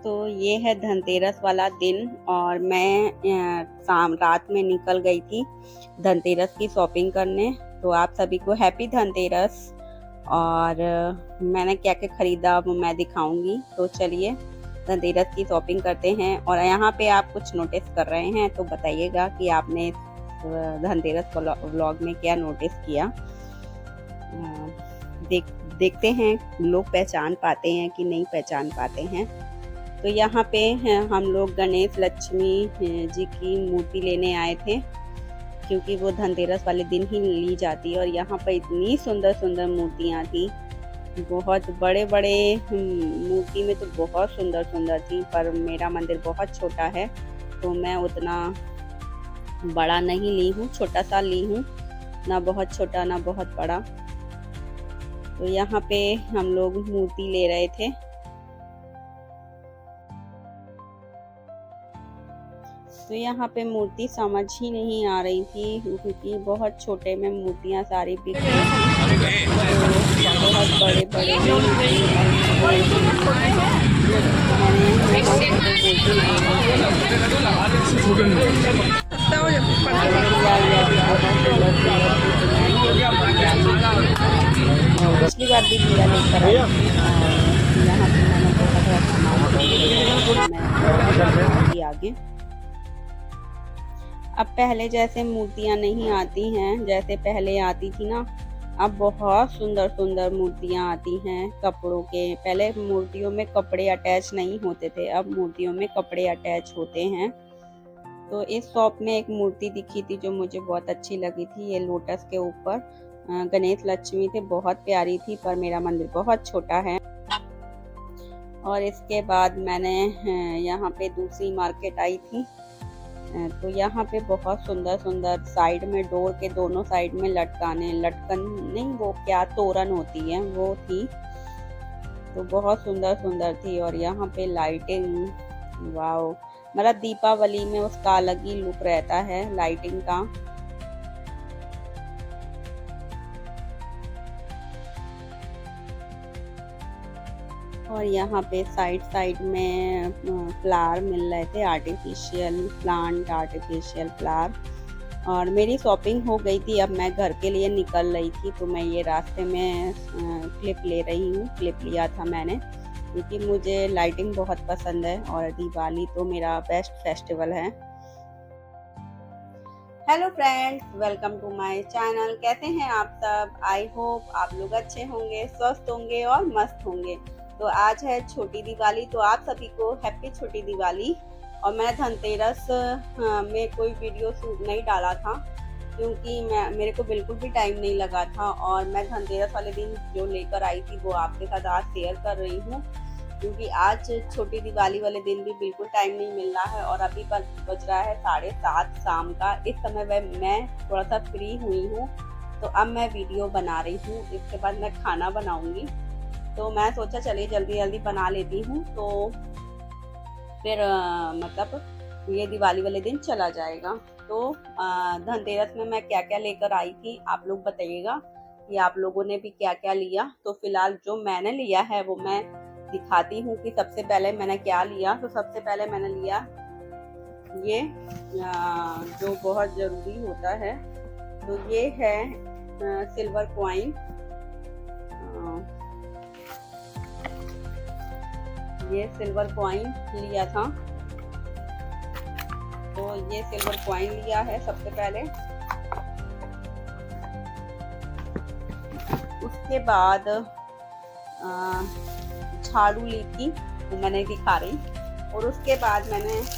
तो ये है धनतेरस वाला दिन और मैं शाम रात में निकल गई थी धनतेरस की शॉपिंग करने। तो आप सभी को हैप्पी धनतेरस। और मैंने क्या क्या खरीदा वो मैं दिखाऊंगी। तो चलिए धनतेरस की शॉपिंग करते हैं। और यहाँ पे आप कुछ नोटिस कर रहे हैं तो बताइएगा कि आपने धनतेरस व्लॉग में क्या नोटिस किया। देखते हैं लोग पहचान पाते हैं कि नहीं पहचान पाते हैं। तो यहाँ पे हम लोग गणेश लक्ष्मी जी की मूर्ति लेने आए थे क्योंकि वो धनतेरस वाले दिन ही ली जाती है। और यहाँ पर इतनी सुंदर सुंदर मूर्तियाँ थी, बहुत बड़े बड़े मूर्ति में तो बहुत सुंदर सुंदर थी। पर मेरा मंदिर बहुत छोटा है तो मैं उतना बड़ा नहीं ली हूँ, छोटा सा ली हूँ, ना बहुत छोटा ना बहुत बड़ा। तो यहाँ पे हम लोग मूर्ति ले रहे थे। तो यहाँ पे मूर्ति समझ ही नहीं आ रही थी क्योंकि बहुत छोटे में मूर्तियाँ सारी बिक रही थी। तो बहुत बड़े बड़े पिछली बार भी लिया लेकर आई। यहाँ पे मैंने बहुत सामान आगे। अब पहले जैसे मूर्तियाँ नहीं आती हैं जैसे पहले आती थी ना। अब बहुत सुंदर सुंदर मूर्तियाँ आती हैं कपड़ों के। पहले मूर्तियों में कपड़े अटैच नहीं होते थे, अब मूर्तियों में कपड़े अटैच होते हैं। तो इस शॉप में एक मूर्ति दिखी थी जो मुझे बहुत अच्छी लगी थी। ये लोटस के ऊपर गणेश लक्ष्मी थे, बहुत प्यारी थी। पर मेरा मंदिर बहुत छोटा है। और इसके बाद मैंने यहाँ पे दूसरी मार्केट आई थी। तो यहाँ पे बहुत सुंदर सुंदर साइड में डोर के दोनों साइड में लटकन नहीं, वो क्या तोरण होती है वो थी। तो बहुत सुंदर सुंदर थी। और यहाँ पे लाइटिंग, वाओ, मतलब दीपावली में उसका अलग ही लुक रहता है लाइटिंग का। और यहाँ पे साइड साइड में फ्लावर मिल रहे थे, आर्टिफिशियल प्लांट, आर्टिफिशियल फ्लावर। और मेरी शॉपिंग हो गई थी, अब मैं घर के लिए निकल रही थी। तो मैं ये रास्ते में क्लिप ले रही हूँ। क्लिप लिया था मैंने क्योंकि मुझे लाइटिंग बहुत पसंद है और दिवाली तो मेरा बेस्ट फेस्टिवल है। Hello friends, welcome to my channel. कैसे हैं आप सब? आई होप आप लोग अच्छे होंगे, स्वस्थ होंगे और मस्त होंगे। तो आज है छोटी दिवाली, तो आप सभी को हैप्पी छोटी दिवाली। और मैं धनतेरस में कोई वीडियो शूट नहीं डाला था क्योंकि मेरे को बिल्कुल भी टाइम नहीं लगा था। और मैं धनतेरस वाले दिन जो लेकर आई थी वो आपके साथ आज शेयर कर रही हूँ क्योंकि आज छोटी दिवाली वाले दिन भी बिल्कुल टाइम नहीं मिल रहा है। और अभी बज रहा है 7:30 शाम का। इस समय मैं थोड़ा सा फ्री हुई हूँ तो अब मैं वीडियो बना रही हूँ। इसके बाद मैं खाना बनाऊंगी तो मैं सोचा चलिए जल्दी जल्दी बना लेती हूँ तो फिर मतलब ये दिवाली वाले दिन चला जाएगा। तो धनतेरस में मैं क्या क्या लेकर आई थी आप लोग बताइएगा कि आप लोगों ने भी क्या क्या लिया। तो फिलहाल जो मैंने लिया है वो मैं दिखाती हूँ कि सबसे पहले मैंने क्या लिया। तो सबसे पहले मैंने लिया ये जो बहुत ज़रूरी होता है। तो ये है सिल्वर कॉइन। ये सिल्वर कॉइन लिया था। तो ये सिल्वर कॉइन लिया है सबसे पहले। उसके बाद झाड़ू ली थी, वो मैं नहीं दिखा रही। और उसके बाद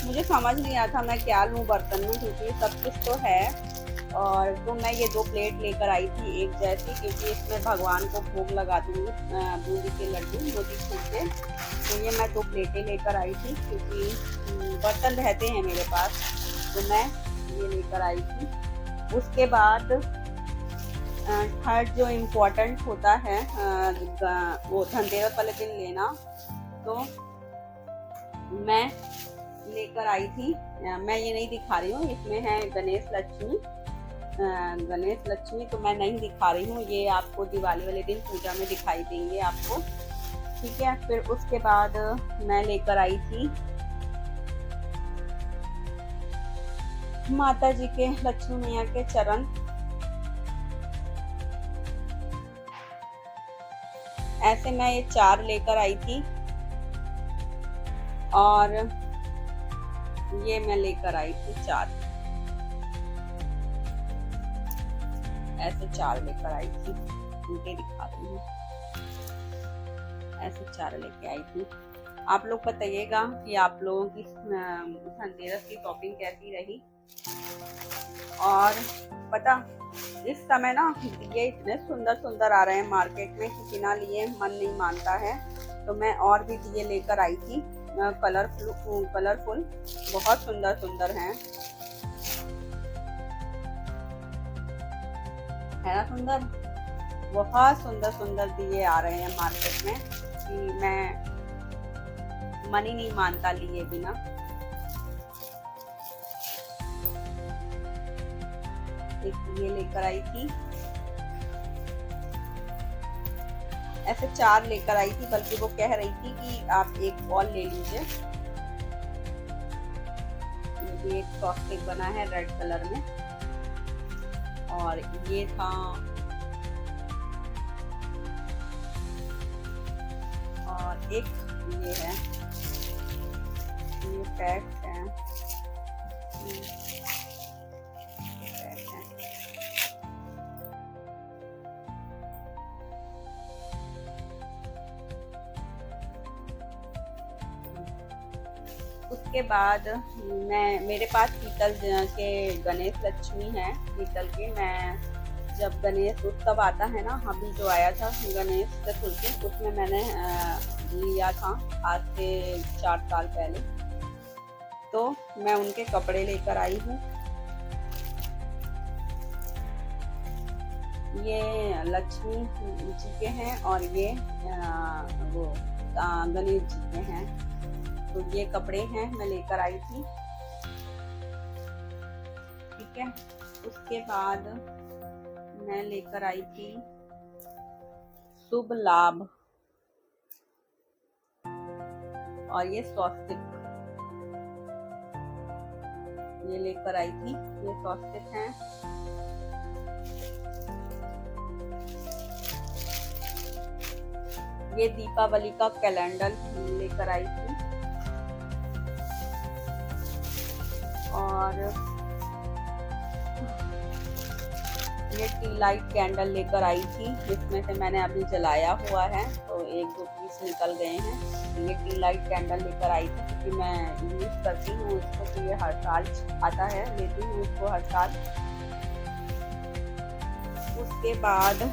मुझे समझ नहीं आया था मैं क्या लूँ बर्तन में क्योंकि सब कुछ तो है। और तो मैं ये 2 प्लेट लेकर आई थी एक जैसी क्योंकि इसमें भगवान को भोग लगा दूँगी बूंदी के लड्डू मोतीचूर के। तो ये मैं 2 प्लेटें लेकर आई थी क्योंकि बर्तन रहते हैं मेरे पास तो मैं ये लेकर आई थी। उसके बाद थर्ड जो इम्पोर्टेंट होता है वो धनतेरस वाले दिन लेना, तो मैं लेकर आई थी। मैं ये नहीं दिखा रही हूँ, इसमें है गणेश लक्ष्मी। तो मैं नहीं दिखा रही हूँ, ये आपको दिवाली वाले दिन पूजा में दिखाई देंगे आपको। ठीक है। फिर उसके बाद मैं लेकर आई थी माता जी के, लक्ष्मी मैया के चरण। ऐसे मैं ये 4 लेकर आई थी और ये मैं लेकर आई थी 4, ऐसे 4 लेकर आई थी। उनके दिखा रही हूँ, ऐसे 4 लेके आई थी। आप लोग बताइएगा कि आप लोगों की धनतेरस की शॉपिंग कैसी रही। और पता, इस समय ना ये इतने सुंदर सुंदर आ रहे हैं मार्केट में कि बिना लिए मन नहीं मानता है। तो मैं और भी दिए लेकर आई थी, कलरफुल, बहुत सुंदर सुंदर हैं, है ना सुंदर। बहुत सुंदर सुंदर दिए आ रहे हैं मार्केट में कि मैं मन ही नहीं मानता लिए बिना। एक ये लेकर आई थी, ऐसे 4 लेकर आई थी, बल्कि वो कह रही थी कि आप एक और ले लीजिए। ये एक सॉफ्ट बना है रेड कलर में, और ये था, और एक ये है, ये पैक है, उसके बाद मेरे पास पीतल के गणेश लक्ष्मी हैं, पीतल के। मैं जब गणेश उत्सव आता है ना, अभी जो आया था गणेश चतुर्थी, उसमें मैंने लिया था आज से 4 साल पहले। तो मैं उनके कपड़े लेकर आई हूँ। ये लक्ष्मी जी के हैं और ये वो गणेश जी के हैं। तो ये कपड़े हैं, मैं लेकर आई थी। ठीक है। उसके बाद मैं लेकर आई थी शुभ लाभ, और ये स्वस्तिक, ये लेकर आई थी। ये स्वस्तिक हैं। ये दीपावली का कैलेंडर लेकर आई थी, और ये टी लाइट कैंडल लेकर आई थी, जिसमें से मैंने अभी जलाया हुआ है, तो 1-2 पीस निकल गए हैं। ये टी लाइट कैंडल लेकर आई थी क्योंकि मैं यूज करती हूँ इसको, तो ये हर साल आता है, लेती हूँ इसको हर साल। उसके बाद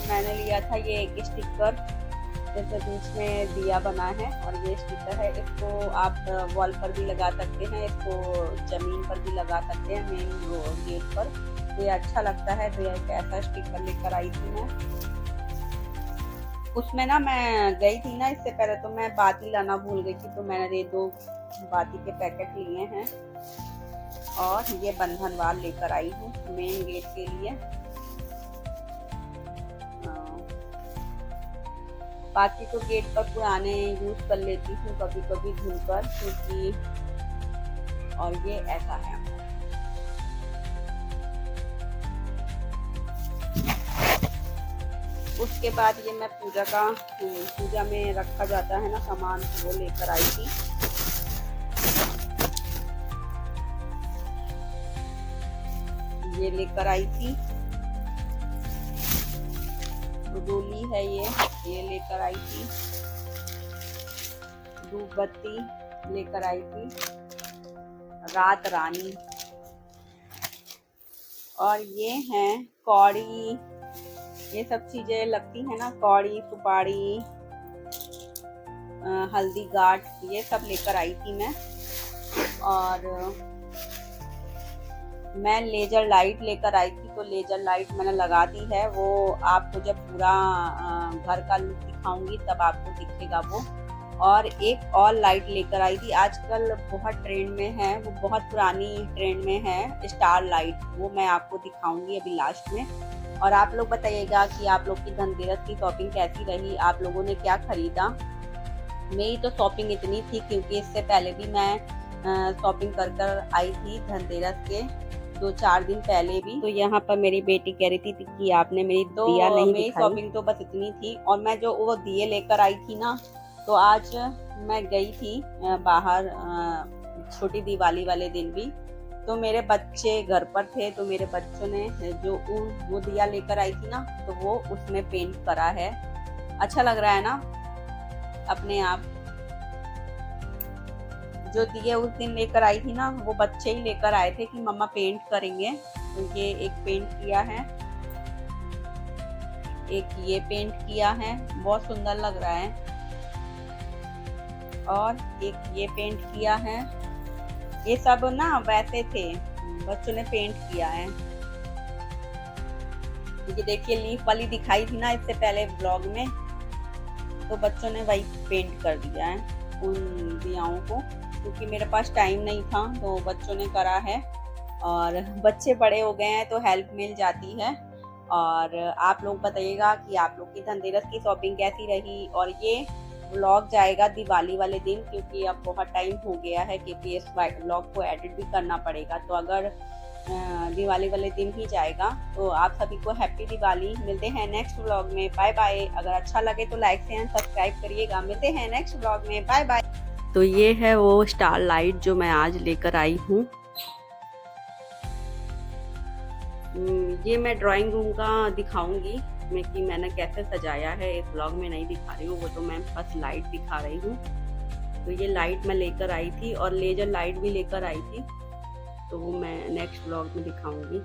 मैंने लिया था ये एक स्टिकर, जैसे बीच में दिया बना है, और ये स्टिकर है। इसको आप वॉल पर भी लगा सकते हैं, इसको जमीन पर भी लगा सकते हैं, मेन गेट पर। तो ये अच्छा लगता है। तो ये एक ऐसा स्टिकर लेकर आई थी मैं। उसमें ना मैं गई थी ना इससे पहले, तो मैं बाती लाना भूल गई थी, तो मैंने ये 2 बाती के पैकेट लिए हैं, और ये बंधनवाल लेकर आई हूँ मेन गेट के लिए। बाकी तो गेट पर पुराने यूज कर लेती हूँ कभी कभी धुलकर, क्योंकि, और ये ऐसा है। उसके बाद ये मैं पूजा में रखा जाता है ना सामान, वो लेकर आई थी। ये लेकर आई थी। गोली है ये लेकर आई थी। धूप बत्ती लेकर आई थी, रात रानी। और ये हैं कौड़ी, ये सब चीजें लगती है ना, कौड़ी, सुपारी, हल्दी गाठ, ये सब लेकर आई थी मैं। और मैं लेजर लाइट लेकर आई थी, तो लेजर लाइट मैंने लगा दी है। वो आपको जब पूरा घर का लुक दिखाऊंगी तब आपको दिखेगा वो। और एक और लाइट लेकर आई थी, आजकल बहुत ट्रेंड में है, वो बहुत पुरानी ट्रेंड में है, स्टार लाइट। वो मैं आपको दिखाऊंगी अभी लास्ट में। और आप लोग बताइएगा कि आप लोग की धनतेरस की शॉपिंग कैसी रही, आप लोगों ने क्या खरीदा। मेरी तो शॉपिंग इतनी थी क्योंकि इससे पहले भी मैं शॉपिंग कर आई थी धनतेरस के 2-4 दिन पहले भी। तो यहाँ पर मेरी बेटी कह रही थी कि आपने मेरी दिया नहीं मेरी दिखाई। शॉपिंग तो बस इतनी थी, और मैं जो वो दिए लेकर आई थी ना, तो आज मैं गई थी बाहर छोटी दिवाली वाले दिन भी, तो मेरे बच्चे घर पर थे, तो मेरे बच्चों ने जो वो दिया लेकर आई थी ना, तो वो उसमें पेंट करा है। अच्छा लग रहा है ना अपने आप। जो दिए उस दिन लेकर आई थी ना, वो बच्चे ही लेकर आए थे कि मम्मा पेंट करेंगे। तो ये एक पेंट किया है, एक ये पेंट किया है, बहुत सुंदर लग रहा है। और एक ये पेंट किया है। ये सब ना वैसे थे, बच्चों ने पेंट किया है। ये देखिए लीफ वाली दिखाई थी ना इससे पहले ब्लॉग में, तो बच्चों ने वही पेंट कर दिया है उन दियाओं को, क्योंकि मेरे पास टाइम नहीं था तो बच्चों ने करा है। और बच्चे बड़े हो गए हैं तो हेल्प मिल जाती है। और आप लोग बताइएगा कि आप लोग की धनतेरस की शॉपिंग कैसी रही। और ये व्लॉग जाएगा दिवाली वाले दिन, क्योंकि अब बहुत टाइम हो गया है, क्योंकि इस व्लॉग को एडिट भी करना पड़ेगा, तो अगर दिवाली वाले दिन ही जाएगा। तो आप सभी को हैप्पी दिवाली। मिलते हैं नेक्स्ट व्लॉग में। Bye bye. अगर अच्छा लगे तो लाइक शेयर सब्सक्राइब करिएगा। मिलते हैं नेक्स्ट व्लॉग में। Bye bye. तो ये है वो स्टार लाइट जो मैं आज लेकर आई हूँ। ये मैं ड्राइंग रूम का दिखाऊंगी मैं कि मैंने कैसे सजाया है, इस व्लॉग में नहीं दिखा रही हूँ, वो तो मैं बस लाइट दिखा रही हूँ। तो ये लाइट मैं लेकर आई थी, और लेजर लाइट भी लेकर आई थी, तो वो मैं नेक्स्ट व्लॉग में दिखाऊंगी।